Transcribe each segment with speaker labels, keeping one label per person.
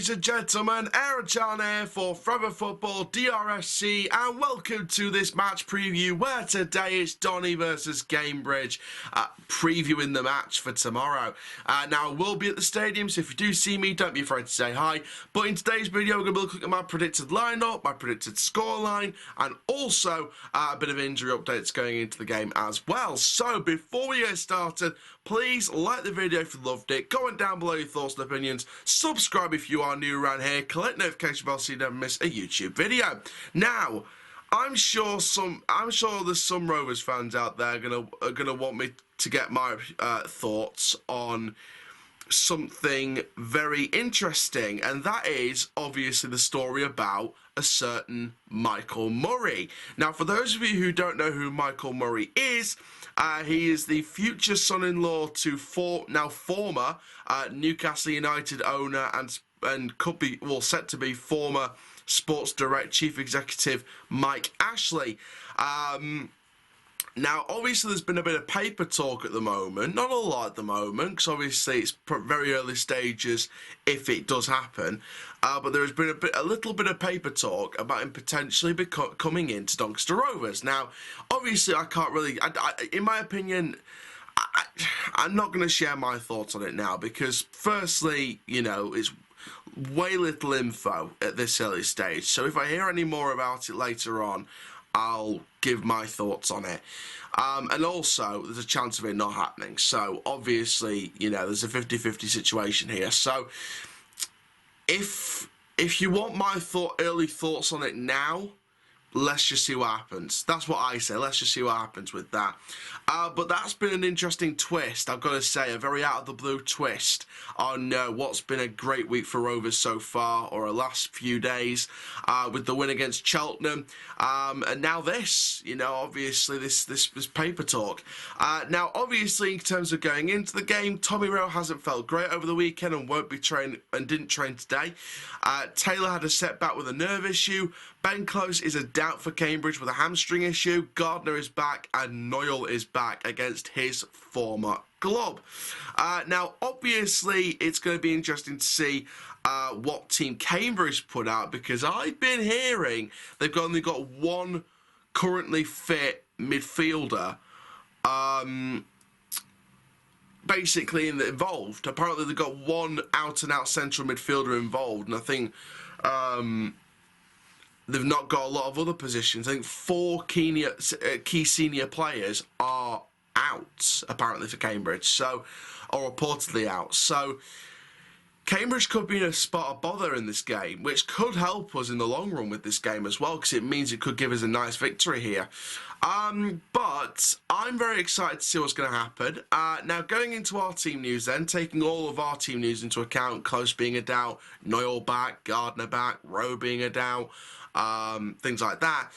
Speaker 1: Ladies and gentlemen, Aaron Chan here for Forever Football DRSC, and welcome to this match preview where today it's Donny versus Cambridge, previewing the match for tomorrow. Now, I will be at the stadium, so if you do see me, don't be afraid to say hi. But in today's video, we're going to be looking at my predicted lineup, my predicted scoreline, and also a bit of injury updates going into the game as well. So, before we get started, please like the video if you loved it, comment down below your thoughts and opinions, subscribe if you are new around here, collect notification bell so you never miss a YouTube video. Now, I'm sure there's some Rovers fans out there gonna want me to get my thoughts on something very interesting, and that is obviously the story about a certain Michael Murray. Now, for those of you who don't know who Michael Murray is, he is the future son-in-law to former Newcastle United owner and could be, well, set to be former Sports Direct Chief Executive Mike Ashley. Now, obviously, there's been a bit of paper talk at the moment. Not a lot at the moment, because obviously it's very early stages if it does happen. But there has been a little bit of paper talk about him potentially coming into Doncaster Rovers. Now, obviously, I can't really... in my opinion, I'm not going to share my thoughts on it now, because firstly, you know, it's way little info at this early stage. So if I hear any more about it later on, I'll give my thoughts on it. And also, there's a chance of it not happening. So, obviously, you know, there's a 50-50 situation here. So, if you want my early thoughts on it now, let's just see what happens. That's what I say. Let's just see what happens with that. But that's been an interesting twist, I've got to say, a very out-of-the-blue twist on what's been a great week for Rovers so far, or a last few days, with the win against Cheltenham. And now this, you know, obviously this paper talk. Now, obviously, in terms of going into the game, Tommy Rowe hasn't felt great over the weekend and won't be didn't train today. Taylor had a setback with a nerve issue. Ben Close is a doubt for Cambridge with a hamstring issue. Gardner is back, and Noyle is back against his former club. Now, obviously, it's going to be interesting to see what team Cambridge put out, because I've been hearing they've only got one currently fit midfielder basically involved. Apparently, they've got one out-and-out central midfielder involved, and I think they've not got a lot of other positions. I think 4 key senior players are out, apparently, for Cambridge, so, or reportedly out. So, Cambridge could be in a spot of bother in this game, which could help us in the long run with this game as well, because it means it could give us a nice victory here. But I'm very excited to see what's going to happen. Now, going into our team news then, taking all of our team news into account, Close being a doubt, Noyle back, Gardner back, Rowe being a doubt, things like that,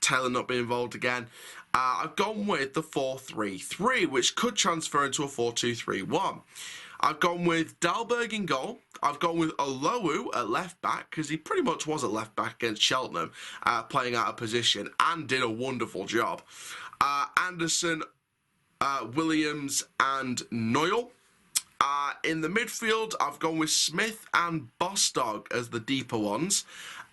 Speaker 1: Taylor not being involved again. I've gone with the 4-3-3, which could transfer into a 4-2-3-1. I've gone with Dahlberg in goal. I've gone with Olowu at left back, because he pretty much was at left back against Cheltenham, playing out of position, and did a wonderful job. Anderson, Williams, and Noyle. In the midfield, I've gone with Smith and Bostock as the deeper ones.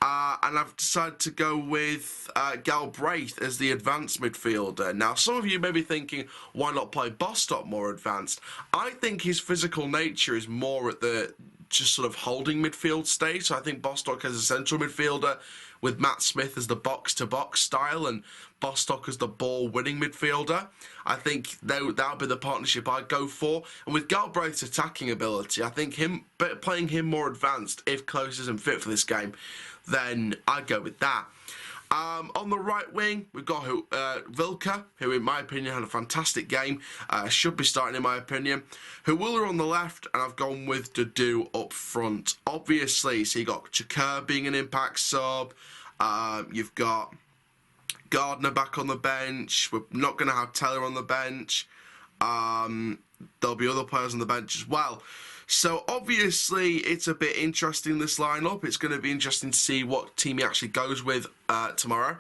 Speaker 1: And I've decided to go with Galbraith as the advanced midfielder. Now, some of you may be thinking, why not play Bostock more advanced? I think his physical nature is more at the just sort of holding midfield stage. So I think Bostock as a central midfielder, with Matt Smith as the box-to-box style and Bostock as the ball-winning midfielder. I think that would be the partnership I'd go for. And with Galbraith's attacking ability, I think playing him more advanced, if Close isn't fit for this game, then I'd go with that. On the right wing, we've got Vilka, who in my opinion had a fantastic game, should be starting in my opinion. Huwula on the left, and I've gone with Dudu up front. Obviously, so you got Chakir being an impact sub, you've got Gardner back on the bench, we're not going to have Taylor on the bench, there'll be other players on the bench as well. So, obviously, it's a bit interesting, this lineup. It's going to be interesting to see what team he actually goes with tomorrow.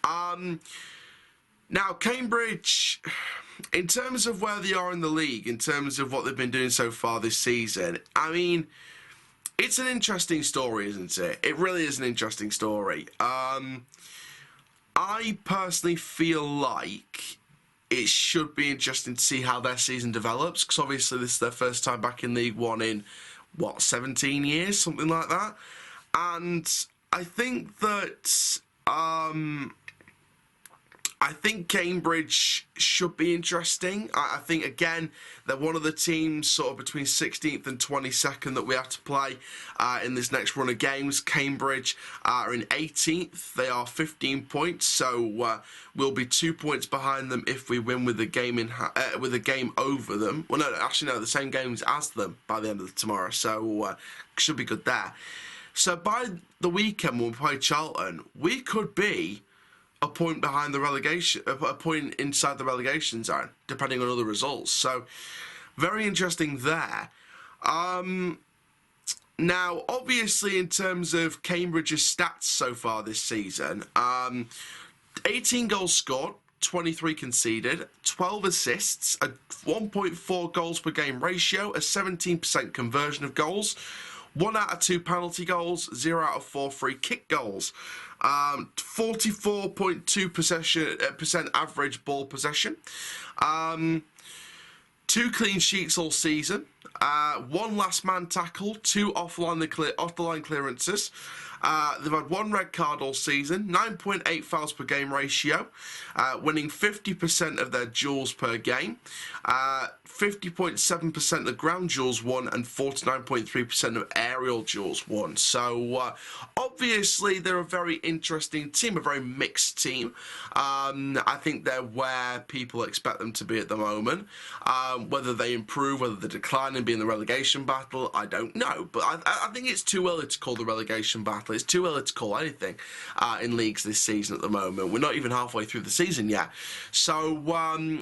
Speaker 1: Now, Cambridge, in terms of where they are in the league, in terms of what they've been doing so far this season, I mean, It's an interesting story, isn't it? It really is an interesting story. I personally feel like it should be interesting to see how their season develops, because obviously this is their first time back in League One in, 17 years, something like that. And I think that I think Cambridge should be interesting. I think, again, they're one of the teams sort of between 16th and 22nd that we have to play in this next run of games. Cambridge are in 18th. They are 15 points, so we'll be 2 points behind them if we win with the game with a game over them. Well, no, actually, no, the same games as them by the end of tomorrow, so should be good there. So by the weekend when we play Charlton, we could be a point behind the relegation, a point inside the relegation zone, depending on other results. So, very interesting there. Now, obviously, in terms of Cambridge's stats so far this season, 18 goals scored, 23 conceded, 12 assists, a 1.4 goals per game ratio, a 17% conversion of goals, 1 out of 2 penalty goals, 0 out of 4 free kick goals. 44.2% average ball possession. 2 clean sheets all season. 1 last man tackle, 2 off the line clearances. They've had 1 red card all season, 9.8 fouls per game ratio, winning 50% of their duels per game, 50.7% of ground duels won, and 49.3% of aerial duels won. So obviously they're a very interesting team, a very mixed team. I think they're where people expect them to be at the moment. Whether they improve, whether they decline and be in the relegation battle, I don't know. But I think it's too early to call the relegation battle. It's too early to call anything in leagues this season at the moment. We're not even halfway through the season yet. So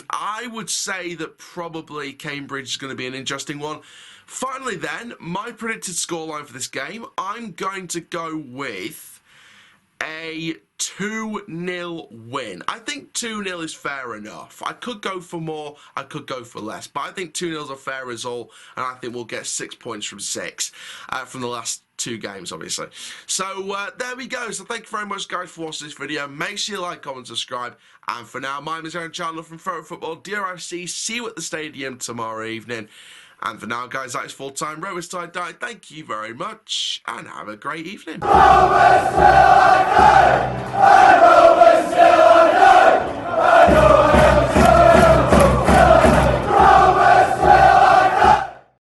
Speaker 1: I would say that probably Cambridge is going to be an interesting one. Finally then, my predicted scoreline for this game, I'm going to go with a 2-0 win. I think 2-0 is fair enough. I could go for more, I could go for less, but I think 2-0 is a fair result, and I think we'll get 6 points from 6 from the last 2 games, obviously. So there we go. So thank you very much, guys, for watching this video. Make sure you like, comment, subscribe. And for now, my name is Aaron Chandler from Throw Football DRFC. See you at the stadium tomorrow evening. And for now, guys, that is full-time Rovers Tie Dye. Thank you very much, and have a great evening.